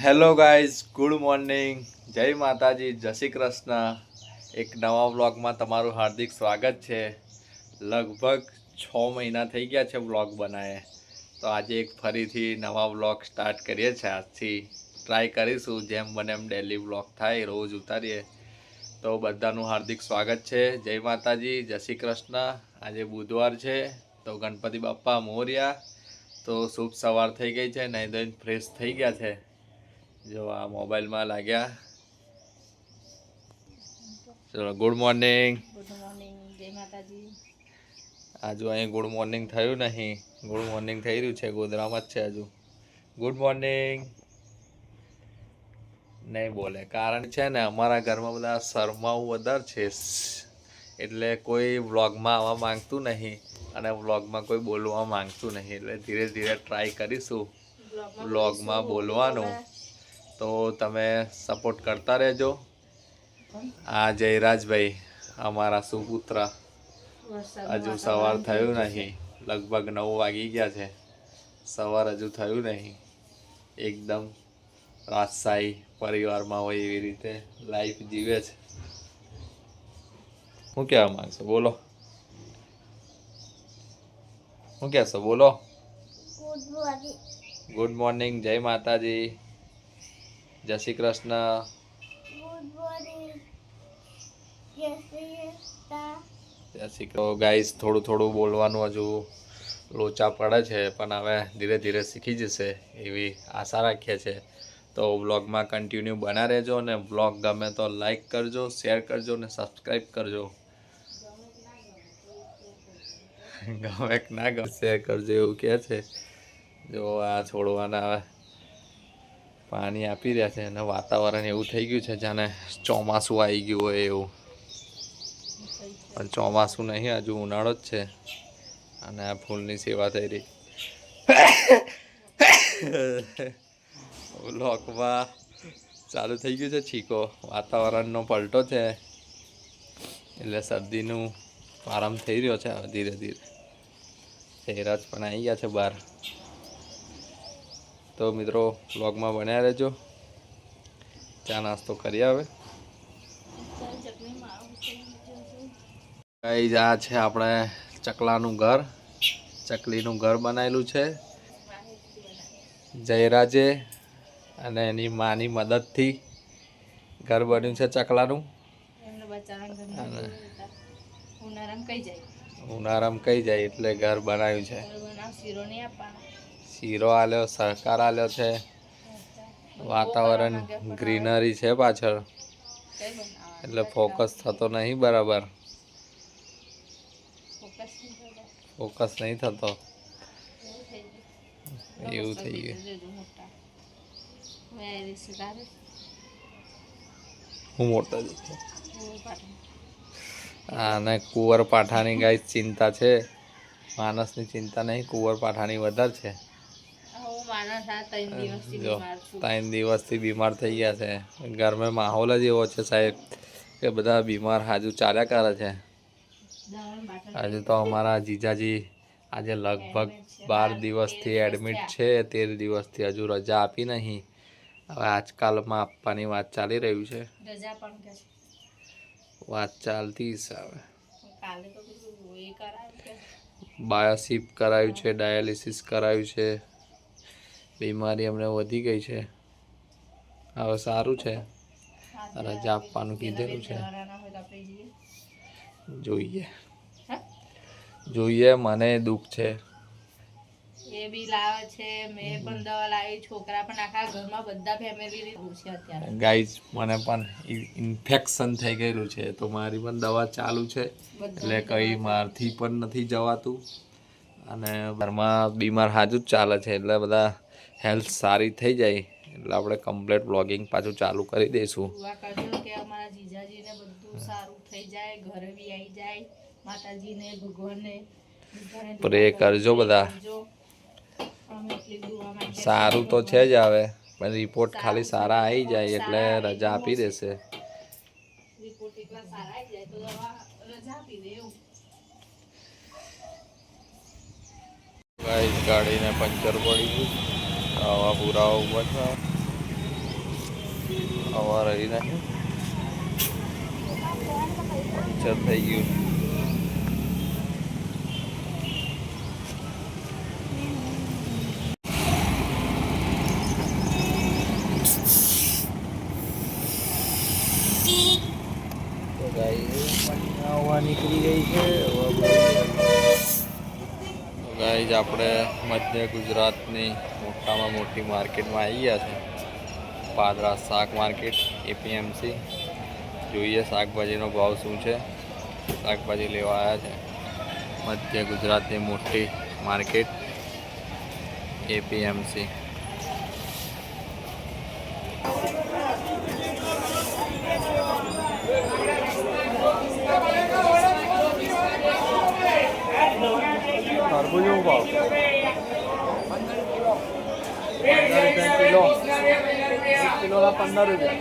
Hello guys, good morning, જય માતાજી, જય શ્રી કૃષ્ણ. એક નવા વ્લોગમાં તમારું હાર્દિક સ્વાગત છે. લગભગ 6 મહિના થઈ ગયા છે વ્લોગ બનાવે, તો આજે એક ફરીથી નવા વ્લોગ સ્ટાર્ટ કરીએ છીએ. આજથી ટ્રાય કરીશું જેમ બને એમ ડેલી વ્લોગ થાય, રોજ ઉતારીએ. તો બધાનું હાર્દિક સ્વાગત છે. જય માતાજી, જય શ્રી કૃષ્ણ. આજે બુધવાર છે, તો ગણપતિ બાપ્પા મોર્યા. તો શુભ સવાર થઈ ગઈ છે, નાઈ ધોઈને ફ્રેશ થઈ ગયા છે. જો આ મોબાઈલમાં લાગ્યા. ચલો, ગુડ મોર્નિંગ. ગુડ મોર્નિંગ, જય માતાજી. આજુ અહીં ગુડ મોર્નિંગ થયું નહીં, ગુડ મોર્નિંગ થઈ રહ્યું છે, ગોધરામાં જ છે હજુ. ગુડ મોર્નિંગ નહીં બોલે, કારણ છે ને અમારા ઘરમાં બધા શરમાવું વધારે છે, એટલે કોઈ વ્લોગમાં આવવા માંગતું નહીં અને વ્લોગમાં કોઈ બોલવા માંગતું નહીં. એટલે ધીરે ધીરે ટ્રાય કરીશું વ્લોગમાં બોલવાનું. તો તમે સપોર્ટ કરતા રહેજો. આ જયરાજભાઈ અમારા સુપુત્ર, હજુ સવાર થયું નહીં, લગભગ 9 વાગી ગયા છે, સવાર હજુ થયું નહીં. એકદમ રાજશાહી પરિવારમાં હોય એવી રીતે લાઈફ જીવે છે. શું કહેવા માંગશો? બોલો, શું કહેશો? બોલો. ગુડ મોર્નિંગ, જય માતાજી, જય શ્રી કૃષ્ણ. તો ગાઈસ, થોડું થોડું બોલવાનું હજુ લોચા પડે છે, પણ હવે ધીરે ધીરે શીખી જશે એવી આશા રાખીએ છીએ. તો વ્લોગમાં કન્ટિન્યુ બના રહેજો, અને વ્લોગ ગમે તો લાઈક કરજો, શેર કરજો અને સબસ્ક્રાઈબ કરજો. ગમે કે ના ગમે શેર કરજો એવું કહે છે. જો આ છોડવાના હવે પાણી આપી રહ્યા છે, અને વાતાવરણ એવું થઈ ગયું છે જાણે ચોમાસું આવી ગયું હોય એવું. પણ ચોમાસું નહીં, હજુ ઉનાળો જ છે, અને આ ફૂલની સેવા થઈ રહી. લોકમાં ચાલુ થઈ ગયું છે છીકો, વાતાવરણનો પલટો છે, એટલે શરદીનું આરામ થઈ રહ્યો છે. હવે ધીરે ધીરે ચહેરાજ પણ આવી ગયા છે બહાર. તો મિત્રો, વ્લોગમાં બન્યા રહેજો. ચા નાસ્તો કરી આવે. ગાઈઝ, આ છે આપણે ચકલાનું ઘર, ચકલીનું ઘર બનાવેલું છે જયરાજે અને એની માની મદદથી ઘર બન્યું છે ચકલાનું. ઉનાળામાં કઈ જાય એટલે ઘર બનાવ્યું છે. શીરો આલ્યો, સહકાર આલ્યો છે, વાતાવરણ ગ્રીનરી છે પાછળ, એટલે ફોકસ થતો નહીં બરાબર, ફોકસ નહીં થતો, એવું થઈ ગયું. હું મોટા અને કુંવરપાઠાની ગાય ચિંતા છે, માણસની ચિંતા નહીં, કુંવરપાઠાની વધારે છે. જો 3 દિવસથી બીમાર થઈ ગયા છે. ઘરમાં માહોલ જ એવો છે સાહેબ કે બધા બીમાર હાજુ ચાલ્યા કરે છે. હજુ તો અમારા જીજાજી આજે લગભગ 12 દિવસથી એડમિટ છે, 13 દિવસથી હજુ રજા આપી નહીં. હવે આજકાલમાં આપવાની વાત ચાલી રહ્યું છે, વાત ચાલતી છે. હવે બાયોસિપ કરાયું છે, ડાયાલિસિસ કરાયું છે, બીમારી અમને વધી ગઈ છે. હવે સારું છે, રજા આપવાનું કીધેલું છે. જોઈએ, મને દુઃખ છે. એ બી લાવે છે, મેં પણ દવા લાવી, છોકરા પણ આખા ઘરમાં બધા ફેમિલી છે અત્યારે. ગાઈઝ, મને પણ ઇન્ફેક્શન થઈ ગયેલું છે, તો મારી પણ દવા ચાલુ છે, એટલે કંઈ મારથી પણ નથી જવાતું, અને ઘરમાં બીમાર હાજુ જ ચાલે છે. એટલે બધા હેલ્થ સારી થઈ જાય એટલે આપણે કમ્પ્લીટ બ્લોગિંગ પાછું ચાલુ કરી દઈશું. દુઆ કરજો કે અમારા જીજાજીને બધું સારું થઈ જાય, ઘરે બી આવી જાય, માતાજીને ભગવાનને પ્રે કરજો બધા. સારું તો છે જ, હવે પણ રિપોર્ટ ખાલી સારા આવી જાય એટલે રજા આપી દેશે. ગાડીને પંચર પડી ગયું, આવા પુરાવા ઉપર હવા રહી નહીં, પંચર થઈ ગયું. તો ગાઈઝ હવા નીકળી ગઈ છે. ગાઈઝ આપણે મધ્ય ગુજરાતની મોટામાં મોટી માર્કેટમાં આવી ગયા છે, પાદરા શાક માર્કેટ એપીએમસી. જોઈએ શાકભાજીનો ભાવ શું છે. શાકભાજી લેવા આવ્યા છે મધ્ય ગુજરાતની મોટી માર્કેટ એપીએમસી. તરબૂચનો ભાવ 15 કિલો, 1 કિલોના 15 રૂપિયા.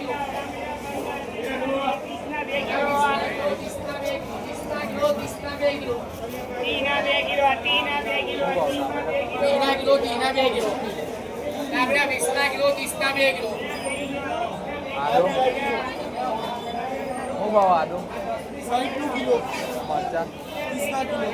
શું ભાવ આદુ? 60 કિલો. મરચા 30 કિલો.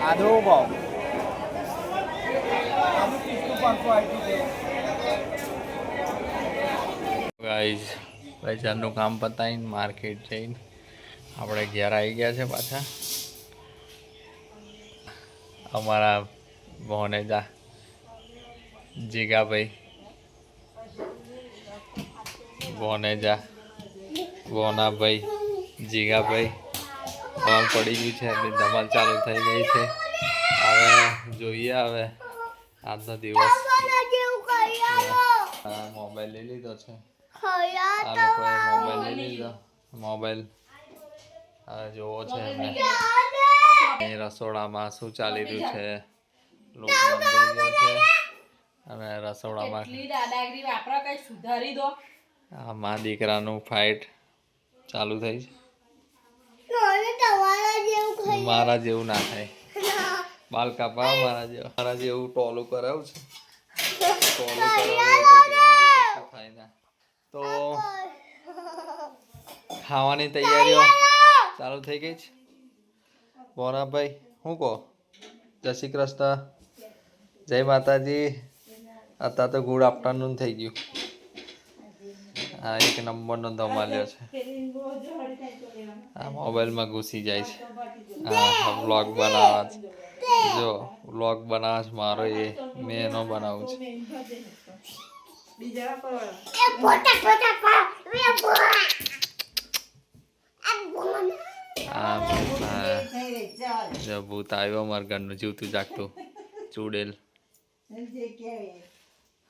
આદુ ભાવ ગાઈઝ બજારનું કામ પતાવીને માર્કેટ જઈને આપણે ઘેર આવી ગયા છે પાછા. અમારા ભોનેજા જીગાભાઈ, ભોનાભાઈ, જીગાભાઈ ફોન પડી ગયું છે, એની ધમાલ ચાલુ થઈ ગઈ છે. હવે જોઈએ હવે આજનો દિવસ. મોબાઈલ લઈ લીધો છે આ લોકોએ, મોબાઈલ લઈ લીધો. મોબાઈલ હવે જોવો છે એમને. અહીં રસોડામાં શું ચાલી રહ્યું છે, લોટ બંધાઈ ગયો છે અને રસોડામાં આ મા દીકરાનું ફાઇટ ચાલુ થઈ છે. મારા જેવું ના થાય, બાલ કાપા મારા જેવું ટોલું કરાવું છે. ટોલું કરાવું થાય ના. તો ખાવાની તૈયારીઓ ચાલુ થઈ ગઈ છે. બોનાભાઈ શું કહો? જય શ્રી કૃષ્ણ, જય માતાજી. અત્યારે તો ગુડ આફ્ટરનૂન થઈ ગયું. આ એક નંબરનો ધમાલ્યો છે. આ મોબાઈલમાં ઘૂસી જાય છે. હા વ્લોગ બનાવવા છે. જો વ્લોગ બનાવવા છે મારો, એ મેં એનો બનાવું છે. જો ભૂત આવ્યો અમારા ઘરનું જીવતું જાગતું ચૂડેલ.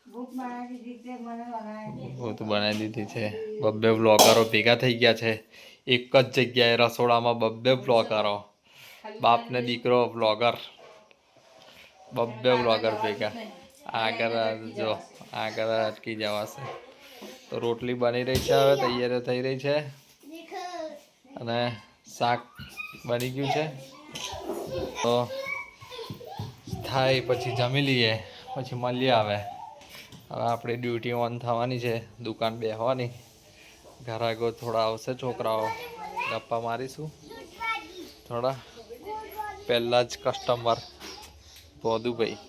ભૂત બનાવી દીધી છે. બબ્બે બ્લોગરો ભેગા થઈ ગયા છે એક જ જગ્યાએ રસોડામાં. બબ્બે બ્લોગરો, બાપ ને દીકરો બ્લોગર, બબ્બે બ્લોગર ભેગા. આગળ જો આગળ અટકી જવાશે. તો રોટલી બની રહી છે, હવે તૈયારી થઈ રહી છે અને શાક બની ગયું છે. તો થાય પછી જમી લઈએ, પછી મળીએ. હવે આપણી ડ્યુટી ઓન થવાની છે, દુકાન બેસવાની. ઘરાકો થોડા આવશે, છોકરાઓ ગપ્પા મારીશું થોડા. પહેલાં જ કસ્ટમર ભોદુભાઈ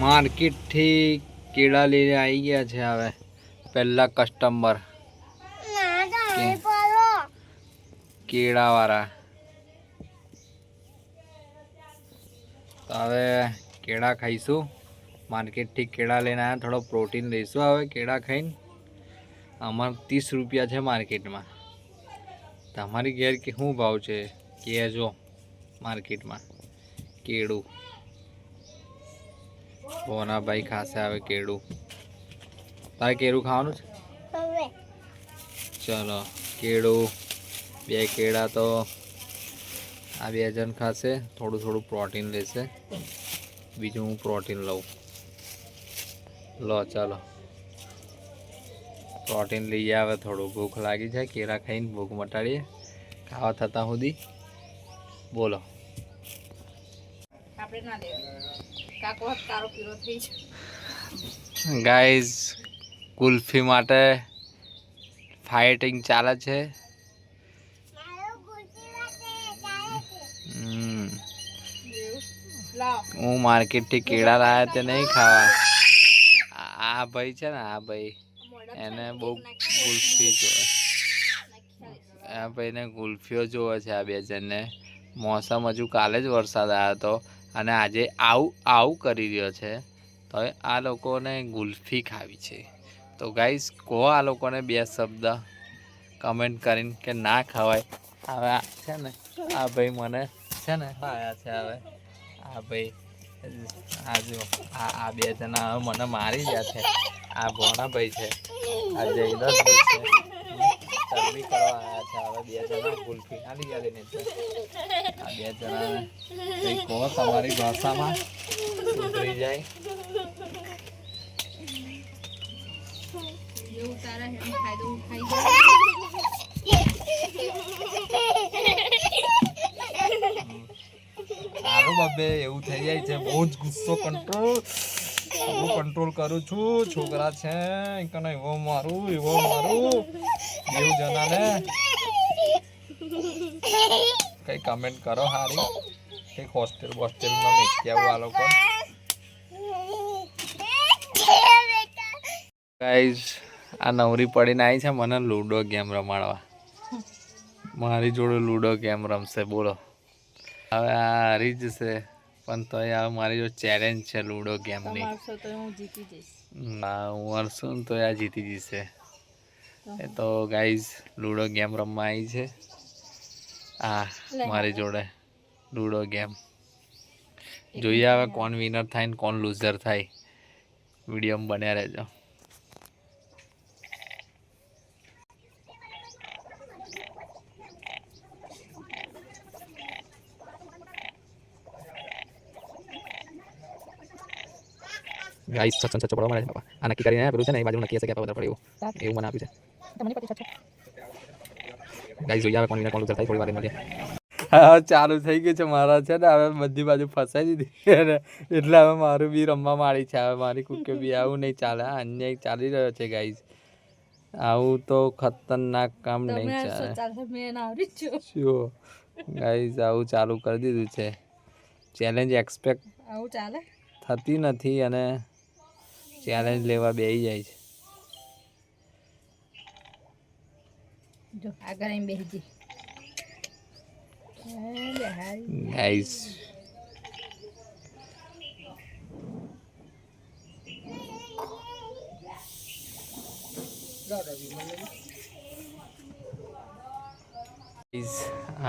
માર્કેટથી કેળા લઈને આવી ગયા છે. હવે પહેલા કસ્ટમર કેળાવાળા. તો હવે કેળા ખાઈશું. માર્કેટથી કેળા લઈને આવ્યા, થોડો પ્રોટીન લઈશું હવે કેળા ખાઈને. અમારે 30 રૂપિયા છે માર્કેટમાં. તમારી ઘેર કે શું ભાવ છે કહેજો. માર્કેટમાં કેળું ભોનાભાઈ ખાશે હવે કેળું. તારે કેળું ખાવાનું છે? ચલો કેળું, 2 કેળા તો આ 2 જણ ખાશે. થોડું થોડું પ્રોટીન લેશે. બીજું હું પ્રોટીન લઉં. લો ચાલો પ્રોટીન લઈએ. આવે થોડું ભૂખ લાગી જાય, કેળા ખાઈને ભૂખ મટાડીએ ખાવા થતાં સુધી. બોલો આપણે ના દેવાય, કાકો તારો પીરો થઈ છે. ગાઈઝ કુલ્ફી માટે ફાઇટિંગ ચાલે છે. હું માર્કેટથી કેળા લાવ્યા તે નહીં ખાવા. આ ભાઈ છે ને, આ ભાઈ એને બહુ ગુલ્ફી જોવે. આ ભાઈને ગુલ્ફીઓ જોવે છે. આ બે જણને મોસમ હજુ કાલે જ વરસાદ આવ્યો હતો અને આજે આવું કરી રહ્યો છે. તો આ લોકોને ગુલ્ફી ખાવી છે. તો ગાઈસ કહો આ લોકોને બે શબ્દ કમેન્ટ કરીને કે ના ખવાય. હવે આ છે ને, આ ભાઈ મને છે ને આયા છે. હવે આ ભાઈ આ જો આ બે જણા હવે મને મારી ગયા છે. આ ભોણા ભાઈ છે, આ જયદસ ભાઈ છે, ચરબી કરવા આવ્યા છે. હવે બે જણા ગુલ્ફી ખાલી ગયા લઈને છે. આ બે જણાને કંઈ કહો તમારી ભાષામાં સુધરી જાય. એવું તારા હેમ ફાયદો ઉઠાઈ સારું બાબે એવું થઈ જાય છે. બહુ જ ગુસ્સો કંટ્રોલ કરું છું. છોકરા છે કને એવો મારું એવું જણાને કઈ કમેન્ટ કરો હારી. કઈક હોસ્ટેલમાં મેકી આવું આ લોકો. ગાઈઝ આ નવરી પડીને આવી છે મને લૂડો ગેમ રમાડવા. મારી જોડે લૂડો ગેમ રમશે. બોલો હવે આ હારી જશે પણ તોય હવે મારી જો ચેલેન્જ છે લૂડો ગેમની. ના હું હરશું ને તો આ જીતી જશે. એ તો ગાઈઝ લૂડો ગેમ રમવા આવી છે. હા મારી જોડે લૂડો ગેમ. જોઈએ હવે કોણ વિનર થાય ને કોણ લૂઝર થાય. વિડીયોમાં બન્યા રહેજો. ગાઈસ સચન સચ પડવા મળે બાપા. આ નક્કી કરીને પેલું છે ને એ બાજુ નક્કી હશે કે વધારે પડે એવું મને આપ્યું છે. ગાઈસ જોઈએ હવે કોણ વિનર કોણ લૂઝર થાય. થોડી વાર મળીએ. હા ચાલુ થઈ ગયું છે મારા છે ને. હવે બધી બાજુ ફસાઈ દીધી એટલે હવે મારું બી રમવા માંડી છે. હવે મારી કુકે બી આવું નહીં ચાલે. અન્યાય ચાલી રહ્યો છે ગાઈસ. આવું તો ખતરનાક કામ નહીં ચાલે. શું ગાઈસ આવું ચાલુ કરી દીધું છે. ચેલેન્જ એક્સપેક્ટ આવું ચાલે થતી નથી અને ચેલેન્જ લેવા બેસી જાય છે. જો આગળ એમ બેસી ગાઈસ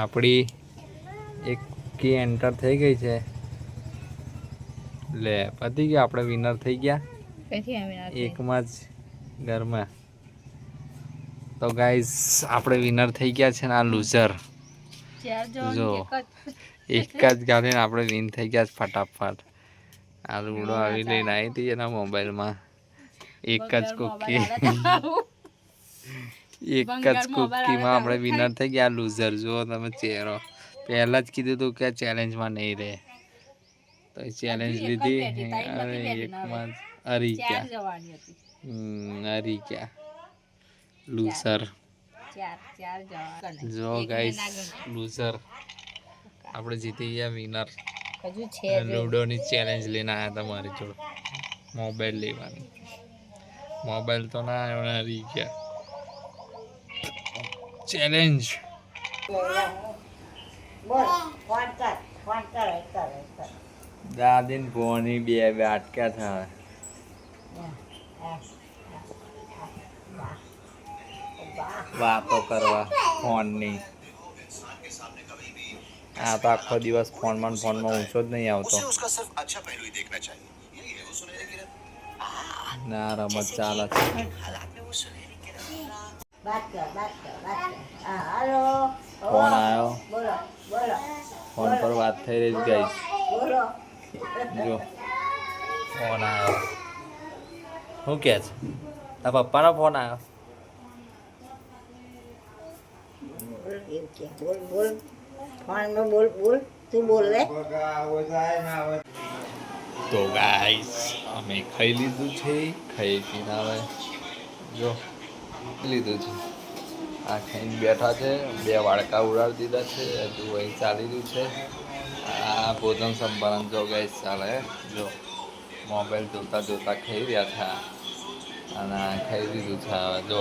આપણી એક કી એન્ટર થઈ ગઈ છે. લે પતી ગયા. આપણે વિનર થઈ ગયા એકમાં જ ઘરમાં. તો ગાઈઝ આપણે વિનર થઈ ગયા છે ને આ લૂઝર જો એક જ ગાડીને આપણે વિન થઈ ગયા છે ફટાફટ. આ લૂડો આવી લઈને આવી હતી એના મોબાઈલમાં. એક જ કુકીમાં આપણે વિનર થઈ ગયા. લૂઝર જુઓ તમે ચહેરો. પહેલાં જ કીધું હતું કે ચેલેન્જમાં નહીં રહે તો ચેલેન્જ લીધી અને એકમાં હરી ગયા લૂઝર. જો ગાઈસ લૂઝર આપણે જીતી ગયા વિનર. લૂડોની ચેલેન્જ લઈને આવ્યા હતા મારી જોડે. મોબાઈલ લેવાની. મોબાઈલ તો ના આવ્યો, હરી ગયા. ચેલેન્જ દાદીન ભોની બે અટક્યા થાય વાતો કરવા ફોનની. આ તો આખો દિવસ ફોનમાં ઊંચો જ નહીં આવતો. ના રમત ચાલે છે. ફોન આવ્યો, ફોન પર વાત થઈ રહી ગઈ. જો ફોન આવ્યો. શું કહે છે? તારા પપ્પાનો ફોન આવ્યો. બોલ બોલ ફોનમાં બોલ બોલ તું બોલ લે. તો ગાઈસ અમે ખાઈ લીધું છે. ખાઈ પીને હવે જો લીધું છે. આ ખાઈને બેઠા છે. 2 વાડકા ઉડાડી દીધા છે. હજુ અહીં ચાલી રહ્યું છે. આ ભોજન સંભાળન જો ગાઈસ ચાલે. જો મોબાઈલ જોતા જોતા ખાઈ રહ્યા હતા અને ખાઈ લીધું છે. હવે જો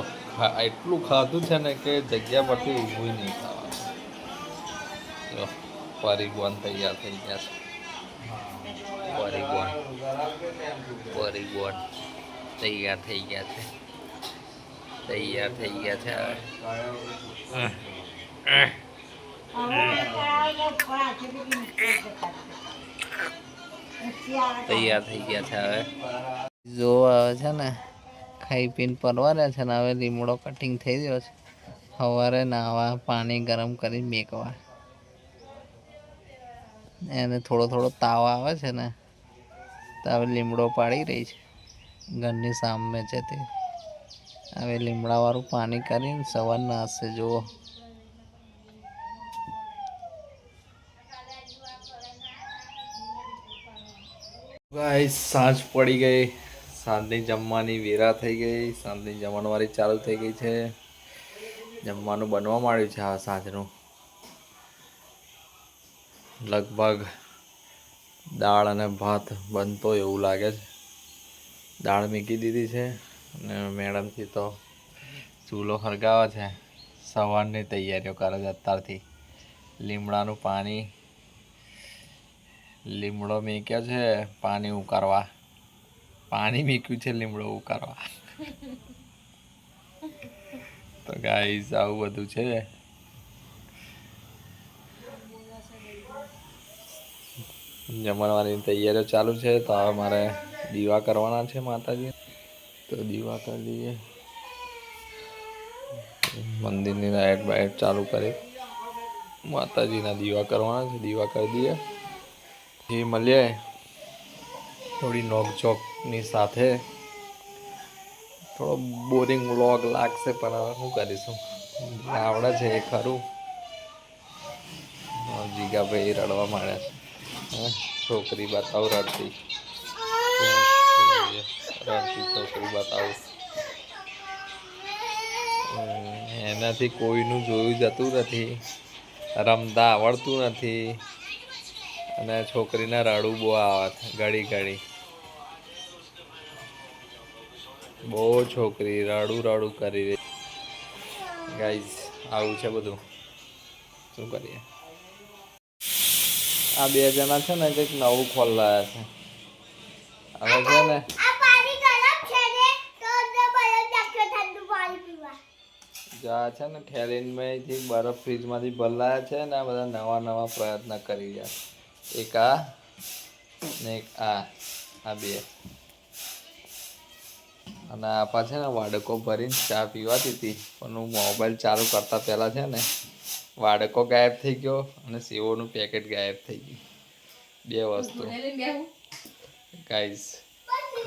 એટલું ખાધું છે ને કે જગ્યા પરથી ઊભું નહીં ખાવાનું. જો પરિગોન તૈયાર થઈ ગયા છે. પરિગોન તૈયાર થઈ ગયા છે. તૈયાર થઈ ગયા છે. તૈયાર થઈ ગયા છે. હવે જો આવે છે ને ખાઈ પીને પરવાર્યા છે ને હવે લીમડો કટિંગ થઈ રહ્યો છે. સવારે નાવા પાણી ગરમ કરી મેકવા એને થોડો થોડો તાવ આવે છે ને તો હવે લીમડો પાડી રહી છે. ઘરની સામે છે તે હવે લીમડાવાળું પાણી કરીને સવાર નાશે. જુઓ ગાઈસ સાંજ પડી ગઈ. સાંજની જમવાની વેરા થઈ ગઈ. સાંજની જમણવારી ચાલુ થઈ ગઈ છે. જમવાનું બનવા માંડ્યું છે. આ સાંજનું લગભગ દાળ અને ભાત બનતો એવું લાગે છે. દાળ મૂકી દીધી છે અને મેડમથી તો ચૂલો સળગાવે છે. સવારની તૈયારીઓ કરે છે અત્યારથી. લીમડાનું પાણી લીમડો મૂક્યો છે પાણી ઉકાળવા. પાણી મૂક્યું છે લીમડો ઉકાળવા. તો ગાઈસ આવું બધું છે. જમણવારની તૈયારીઓ ચાલુ છે. તો હવે મારે દીવા કરવાના છે માતાજી. તો દીવા કરી દઈએ. મંદિરની લાઇટ બાઇટ ચાલુ કરી માતાજીના દીવા કરવાના છે. દીવા કરી દઈએ. એ મળીએ થોડી નોકઝોકની સાથે. થોડો બોરિંગ વ્લોગ લાગશે પણ હવે શું કરીશું, આવડે છે એ ખરું. જીગાભાઈ રડવા માંડ્યા છે. છોકરી બતાવું રડતી છોકરી બતાવું. એનાથી કોઈનું જોયું જતું નથી. રમતા આવડતું નથી અને છોકરીને રડવું બહુ આવે છે ઘડી ઘડી. બહુ છોકરી રડું કરી રહી. ગાઈઝ આવું છે બધું, શું કરીએ. આ 2 જણા છે ને કંઈક નવું ખોલાયા છે. હવે છે ને જા છે ને ઠેલીનમાંથી બરફ ફ્રીજમાંથી ભરાયા છે ને આ બધા નવા પ્રયત્ન કરી રહ્યા. એક આ ને એક આ 2 અને આપા છે ને વાડકો ભરીને ચા પીવાતી હતી પણ હું મોબાઈલ ચાલુ કરતા પહેલાં છે ને વાડકો ગાયબ થઈ ગયો અને સેવોનું પેકેટ ગાયબ થઈ ગયું. 2 વસ્તુ ગાઈઝ.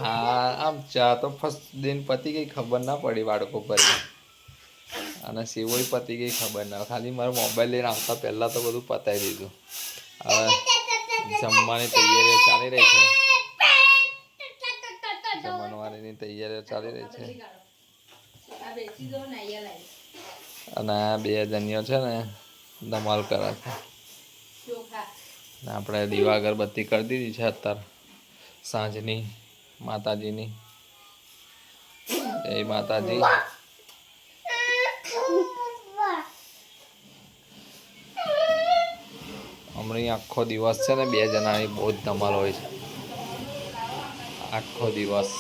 હા આમ ચા તો ફર્સ્ટ દિન પતી ગઈ, ખબર ના પડી વાડકો ભરી. અને સેવોય પતી ગઈ, ખબર ના. ખાલી મારો મોબાઈલ લઈને આવતા પહેલાં તો બધું પતાવી દીધું. હવે જમવાની તૈયારીઓ ચાલી રહી છે. જમણવારીની તૈયારીઓ ચાલી રહી છે. અને આ 2 જણીઓ છે ને ધમાલ કરે છે. આપણે દીવા અગરબત્તી કરી દીધી છે અત્યારે સાંજની માતાજીની. જય માતાજી. હમણાં આખો દિવસ છે ને 2 જણાની બહુ જ ધમાલ હોય છે. આખો દિવસ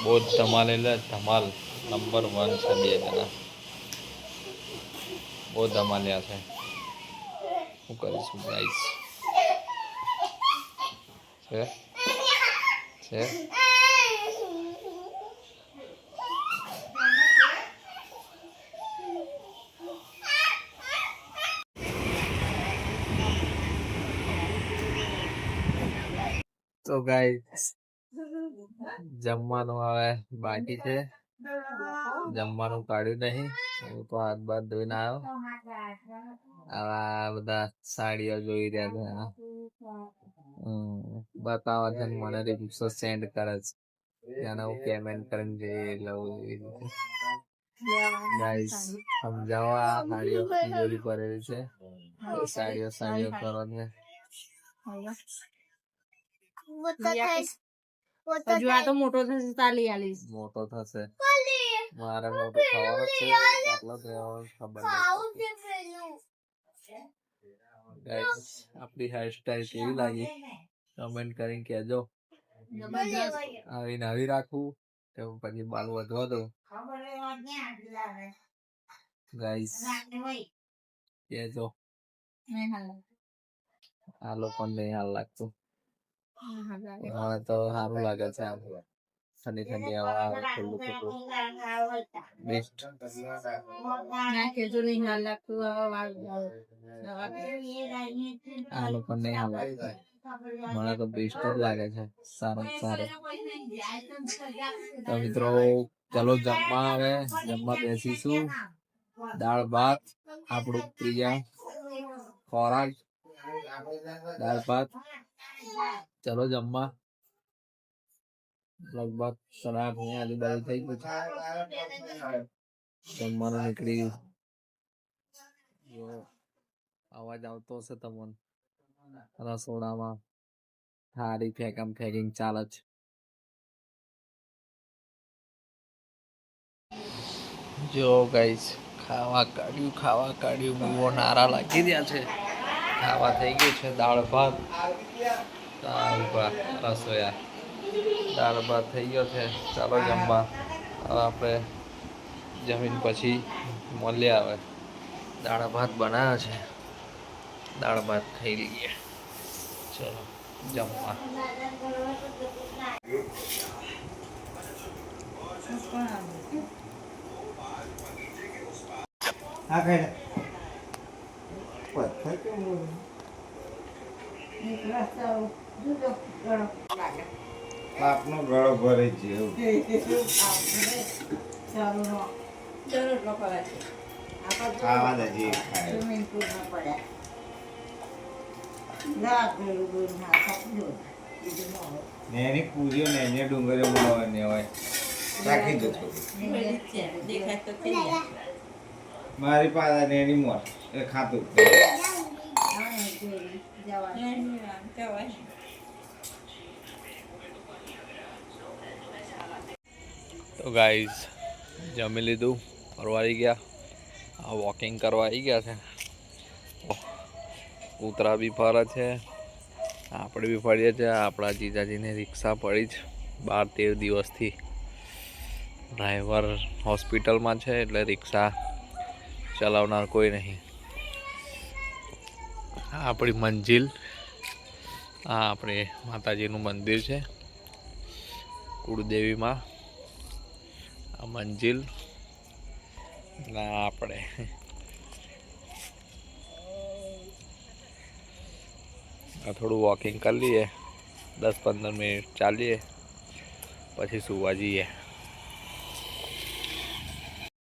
બહુ જ ધમાલ એટલે ધમાલ નંબર 1 છે. 2 જણા બહુ ધમાલ્યા છે. શું કરીશું ગાઈસ. છે ગાઈસ જમવાનું હવે બાકી છે, જમવાનું કાઢ્યું નહીં. હું તો હાથ બાથ ધોઈને આવ્યો. આ બધા સાડીઓ જોઈ રહ્યા છે. બતાવો છે ને મને રિક્સો સેન્ડ કરે છે, ત્યાંને હું પેમેન્ટ કરીને જઈ લઉં. ગાઈસ સમજાવો, આ સાડીઓ તિજોરી ભરેલી છે, સાડીઓ કરો છે. હજુ આ તો મોટો થશે તાલી આલીશ. મોટો થશે, મારે મોટો થવાનો છે, કેટલો થયો ખબર નહીં. ગાઈસ આપણી હેરસ્ટાઈલ કેવી લાગી કમેન્ટ કરીને કહેજો. આવી નવી રાખું તો પછી બાલ વધવા દો. ગાઈસ કહેજો. આ લોકો નહીં હાલ લાગતું, હવે તો સારું લાગે છે. આમ ઠંડી ઠંડી હવા આવે, ખુલ્લું ખુલ્લું બેસ્ટ. આ લોકો નહીં હાલ લાગતું, મને તો બેસ્ટ જ લાગે છે, સારું સારું. તો મિત્રો ચલો જમવા, હવે જમવા બેસીશું. દાળ ભાત આપણું પ્રિય ખોરાક, દાળ ભાત. ચલો જમવા. લગભગ 8:30 આજુબાજુ થઈ ગયું, જમવાનું નીકળી ગયું. જો અવાજ આવતો હશે તમને, રસોડામાં થાળી ફેંકિંગ ચાલે છે. જો ગાઈસ ખાવા કાઢ્યું, બહુ નારા લાગી રહ્યા છે. ખાવા થઈ ગયું છે, દાળ ભાત રસોયા, દાળ ભાત થઈ ગયો છે. ચાલો જમવા. હવે આપણે જમીન પછી મળ્યા. આવે દાળ ભાત બનાવ્યા છે, દાળ ભાત ખાઈ લઈએ. ચલો જમવા. પાકનો ગળો ભરે છે ખાવા દે જે ખાય. નેની પૂરીઓ નેને ડુંગરે બોલાવવાની હોય, રાખી દો થોડી. મારી પાસે નેની મોર એ ખાતું. તો ગાઈઝ જમી લીધું, ફરવા આવી ગયા, વોકિંગ કરવા આવી ગયા છે. કૂતરા બી ફરે છે, આપણે બી ફરીએ છીએ. આપણા જીજાજીને રિક્ષા પડી જ 12-13 દિવસથી. ડ્રાઈવર હોસ્પિટલમાં છે એટલે રિક્ષા ચલાવનાર કોઈ નહીં. આપણી મંજિલ, આ આપણે માતાજીનું મંદિર છે, કુળદેવીમાં. આ મંજિલ આપણે થોડું વોકિંગ કરી લઈએ, 10-15 મિનિટ ચાલીએ, પછી સુવા જઈએ.